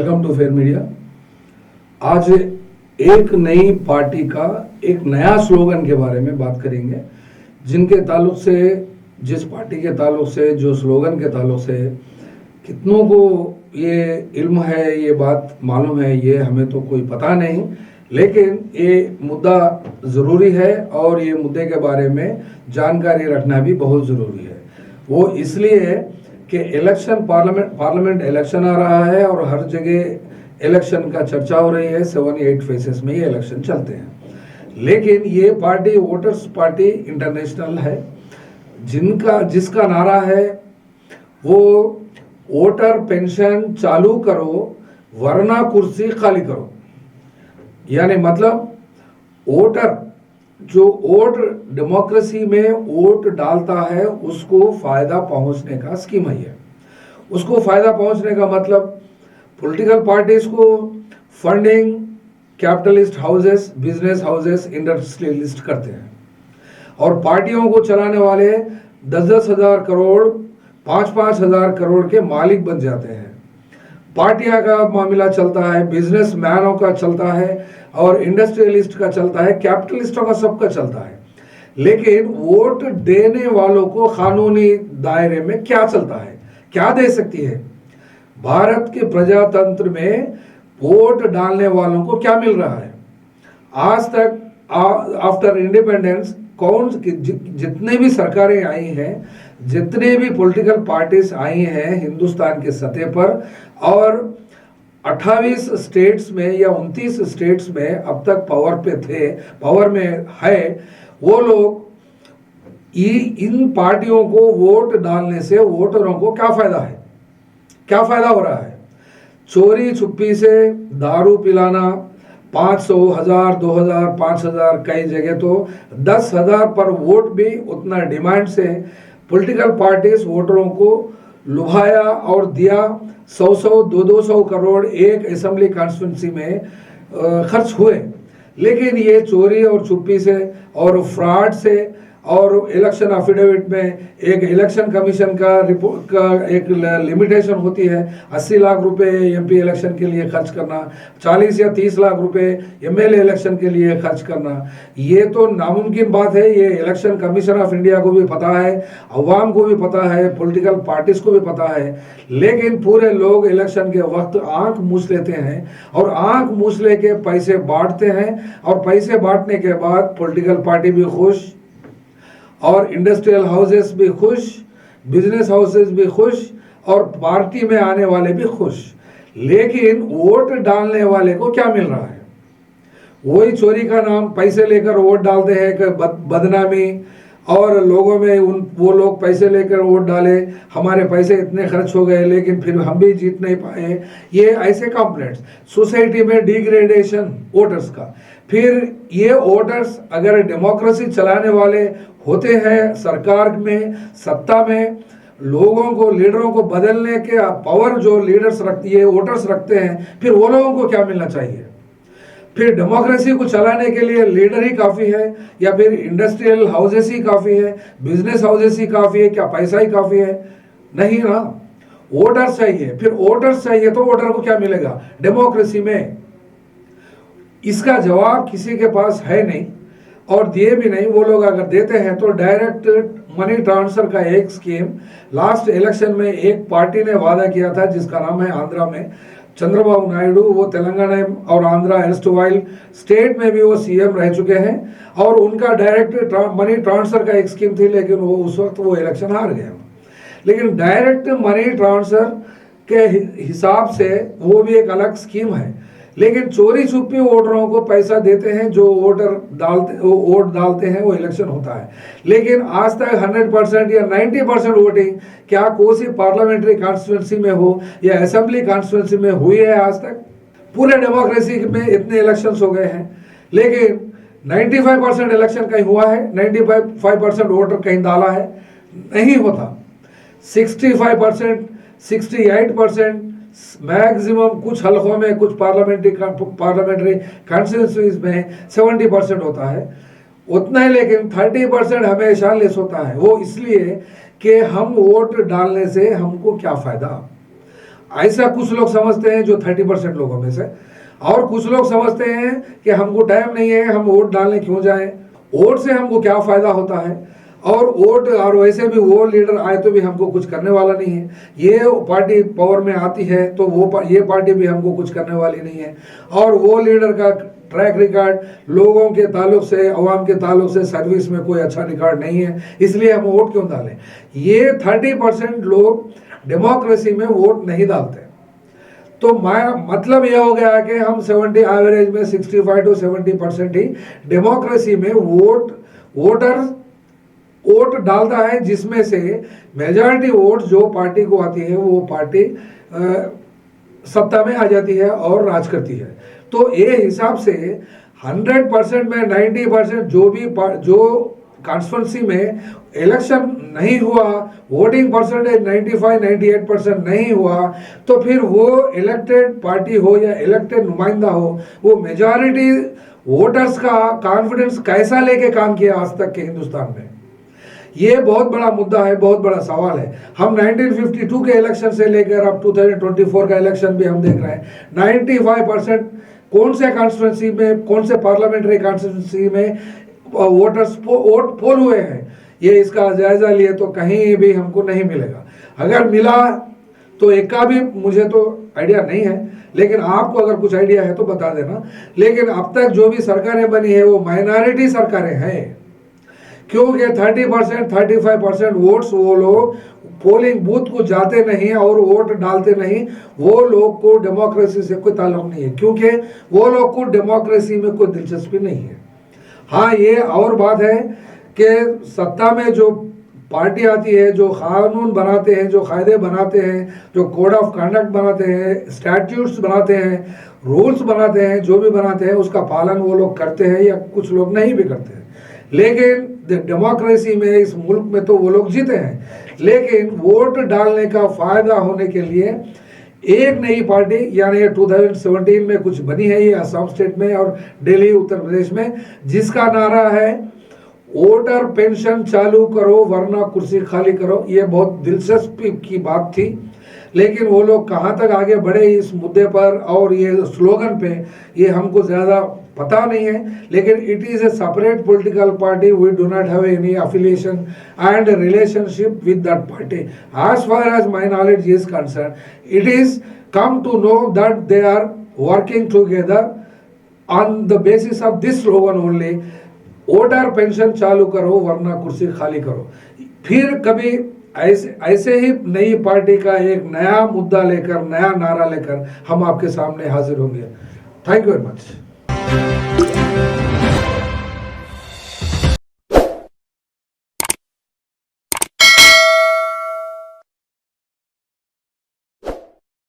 Welcome to fair media. आज एक नई पार्टी का एक नया स्लोगन के बारे में बात करेंगे, जिनके ताल्लुक से, जिस पार्टी के ताल्लुक से, जो स्लोगन के ताल्लुक से कितनों को ये इल्म है, ये बात मालूम है, ये हमें तो कोई पता नहीं, लेकिन ये मुद्दा ज़रूरी है और ये मुद्दे के बारे में जानकारी रखना भी बहुत ज़रूरी है। वो इसलिए कि इलेक्शन, पार्लियामेंट इलेक्शन आ रहा है और हर जगह इलेक्शन का चर्चा हो रही है। 7-8 फेसेस में ये इलेक्शन चलते हैं, लेकिन ये पार्टी वोटर्स पार्टी इंटरनेशनल है, जिसका नारा है वो वोटर पेंशन चालू करो वरना कुर्सी खाली करो। यानी मतलब वोटर जो वोट डेमोक्रेसी में वोट डालता है उसको फायदा पहुंचने का स्कीम है। उसको फायदा पहुंचने का मतलब पॉलिटिकल पार्टीज को funding capitalist houses, business houses, industrialist करते हैं और पार्टियों को चलाने वाले 10-10 हजार करोड़, 5-5 हजार करोड़ के मालिक बन जाते हैं। पार्टियां का मामला चलता है, बिजनेसमैनों का चलता है और इंडस्ट्रियलिस्ट का चलता है, कैपिटलिस्टों का सबका चलता है। लेकिन वोट देने वालों को कानूनी दायरे में क्या चलता है, क्या दे सकती है? भारत के प्रजातंत्र में वोट डालने वालों को क्या मिल रहा है? आज तक आफ्टर इंडिपेंडेंस जितने भी सरकारें आई हैं, जितने भी पॉलिटिकल पार्टीज आई हैं हिंदुस्तान के सतह पर, और 28 स्टेट्स में या 29 स्टेट्स में अब तक पावर में है, वो लोग इन पार्टियों को वोट डालने से वोटरों को क्या फायदा है, क्या फायदा हो रहा है? चोरी छुपी से दारू पिलाना, 500, 1000, 2000, 5000, कई जगह तो 10,000 पर वोट भी उतना डिमांड से पॉलिटिकल पार्टीज वोटरों को लुभाया और दिया। 100-100, 200-200 करोड़ एक असेंबली कॉन्स्टिट्यूंसी में खर्च हुए। लेकिन ये चोरी और छुपी से और फ्रॉड से और इलेक्शन एफिडेविट में एक इलेक्शन कमीशन का रिपोर्ट का एक लिमिटेशन होती है, 80 लाख रुपए एमपी इलेक्शन के लिए खर्च करना, 40 या 30 लाख रुपए एमएलए इलेक्शन के लिए खर्च करना, ये तो नामुमकिन बात है। ये इलेक्शन कमीशन ऑफ इंडिया को भी पता है, अवाम को भी पता है, पॉलिटिकल पार्टीज को भी पता है, लेकिन पूरे लोग इलेक्शन के वक्त आंख मूछ लेते हैं और आंख मूछ लेके पैसे बांटते हैं और पैसे बांटने के बाद पॉलिटिकल पार्टी भी खुश और इंडस्ट्रियल हाउसेस भी खुश, बिजनेस हाउसेस भी खुश और पार्टी में आने वाले भी खुश। लेकिन वोट डालने वाले को क्या मिल रहा है? वही चोरी का नाम, पैसे लेकर वोट डालते हैं कि बदनामी, और लोगों में वो लोग पैसे लेकर वोट डाले, हमारे पैसे इतने खर्च हो गए लेकिन फिर हम भी जीत नहीं पाए। ये ऐसे कंप्लेंट्स, सोसाइटी में डिग्रेडेशन वोटर्स का। फिर ये वोटर्स अगर डेमोक्रेसी चलाने वाले होते हैं, सरकार में, सत्ता में, लोगों को, लीडरों को बदलने के पावर जो लीडर्स रखती है, वोटर्स रखते हैं, फिर वो लोगों को क्या मिलना चाहिए? फिर डेमोक्रेसी को चलाने के लिए लीडर ही काफ़ी है या फिर इंडस्ट्रियल हाउसेस ही काफ़ी है, बिजनेस हाउसेस ही काफ़ी है, क्या पैसा ही काफ़ी है? नहीं ना, वोटर्स चाहिए। फिर वोटर्स चाहिए तो वोटर को क्या मिलेगा डेमोक्रेसी में? इसका जवाब किसी के पास है नहीं और दिए भी नहीं। वो लोग अगर देते हैं तो डायरेक्ट मनी ट्रांसफर का एक स्कीम लास्ट इलेक्शन में एक पार्टी ने वादा किया था, जिसका नाम है आंध्रा में चंद्रबाबू नायडू। वो तेलंगाना और आंध्रा एर्स्टवाइल स्टेट में भी वो सीएम रह चुके हैं और उनका डायरेक्ट मनी ट्रांसफर का एक स्कीम थी, लेकिन वो उस वक्त वो इलेक्शन हार गए। लेकिन डायरेक्ट मनी ट्रांसफर के हिसाब से वो भी एक अलग स्कीम है, लेकिन चोरी छुपी वोटरों को पैसा देते हैं, जो वोट डालते हैं वो इलेक्शन होता है। लेकिन आज तक 100% या 90% वोटिंग क्या कोसी पार्लियामेंट्री कॉन्स्टिट्यूंसी में हो या असेंबली कॉन्स्टिट्यूंसी में हुई है? आज तक पूरे डेमोक्रेसी में इतने इलेक्शंस हो गए हैं, लेकिन 95% इलेक्शन कहीं हुआ है? 95% वोटर कहीं डाला है? नहीं होता। 65%, 68%, मैक्सिमम कुछ हलकों में, कुछ पार्लियामेंट्री कॉन्स्टिट्यूंसीज में 70% होता है, उतना ही। लेकिन 30% हमेशा लेस होता है। वो इसलिए कि हम वोट डालने से हमको क्या फायदा? ऐसा कुछ लोग समझते हैं, जो 30% लोगों में से। और कुछ लोग समझते हैं कि हमको टाइम नहीं है, हम वोट डालने क्यों जाएं, वोट से हमको क्या फायदा होता है, और वोट, और वैसे भी वो लीडर आए तो भी हमको कुछ करने वाला नहीं है, ये पार्टी पावर में आती है तो ये पार्टी भी हमको कुछ करने वाली नहीं है, और वो लीडर का ट्रैक रिकॉर्ड लोगों के ताल्लुक से, अवाम के ताल्लुक से सर्विस में कोई अच्छा रिकॉर्ड नहीं है, इसलिए हम वोट क्यों डालें। ये 30% लोग डेमोक्रेसी में वोट नहीं डालते। तो मतलब यह हो गया कि हम 70 एवरेज में 65 to 70% ही डेमोक्रेसी में वोट डालता है, जिसमें से मेजॉरिटी वोट जो पार्टी को आती है वो पार्टी सत्ता में आ जाती है और राज करती है। तो ये हिसाब से 100% में 90% जो कॉन्स्टिट्यूंसी में इलेक्शन नहीं हुआ, वोटिंग परसेंटेज 95-98% नहीं हुआ, तो फिर वो इलेक्टेड पार्टी हो या इलेक्टेड नुमाइंदा हो, वो मेजॉरिटी वोटर्स का कॉन्फिडेंस कैसा लेके काम किया आज तक के हिंदुस्तान में, ये बहुत बड़ा मुद्दा है, बहुत बड़ा सवाल है। हम 1952 के इलेक्शन से लेकर अब 2024 का इलेक्शन भी हम देख रहे हैं, 95% कौन से कॉन्स्टिट्यूंसी में, कौन से पार्लियामेंट्री कॉन्स्टिट्यूंसी में वोटर्स वोट पोल हुए हैं, ये इसका जायजा लिए तो कहीं भी हमको नहीं मिलेगा। अगर मिला तो एक का भी मुझे तो आइडिया नहीं है, लेकिन आपको अगर कुछ आइडिया है तो बता देना। लेकिन अब तक जो भी सरकारें बनी है वो माइनॉरिटी सरकारें हैं, क्योंकि 30% 35% वोट्स वो लोग पोलिंग बूथ को जाते नहीं और वोट डालते नहीं, वो लोग को डेमोक्रेसी से कोई ताल्लुक नहीं है, क्योंकि वो लोग को डेमोक्रेसी में कोई दिलचस्पी नहीं है। हाँ, ये और बात है कि सत्ता में जो पार्टी आती है, जो कानून बनाते हैं, जो कायदे बनाते हैं, जो कोड ऑफ कंडक्ट बनाते हैं, स्टैट्यूट्स बनाते हैं, रूल्स बनाते हैं, जो भी बनाते हैं उसका पालन वो लोग करते हैं या कुछ लोग नहीं भी करते हैं। लेकिन डेमोक्रेसी में इस मुल्क में तो वो लोग जीते हैं, लेकिन वोट डालने का फायदा होने के लिए एक नई पार्टी, यानी 2017 में कुछ बनी है ये असम स्टेट में और दिल्ली उत्तर प्रदेश में, जिसका नारा है वोटर पेंशन चालू करो वरना कुर्सी खाली करो। ये बहुत दिलचस्पी की बात थी, लेकिन वो लोग कहाँ तक आगे बढ़े इस मुद्दे पर और ये स्लोगन पे, ये हमको ज़्यादा पता नहीं है। लेकिन it is a separate political party, we do not have any affiliation and relationship with that party. As far as my knowledge is concern, it is come to know that they are working together on the basis of this slogan only, voter pension चालू करो वरना कुर्सी खाली करो। फिर कभी ऐसे ही नई पार्टी का एक नया मुद्दा लेकर, नया नारा लेकर हम आपके सामने हाजिर होंगे। Thank you very much.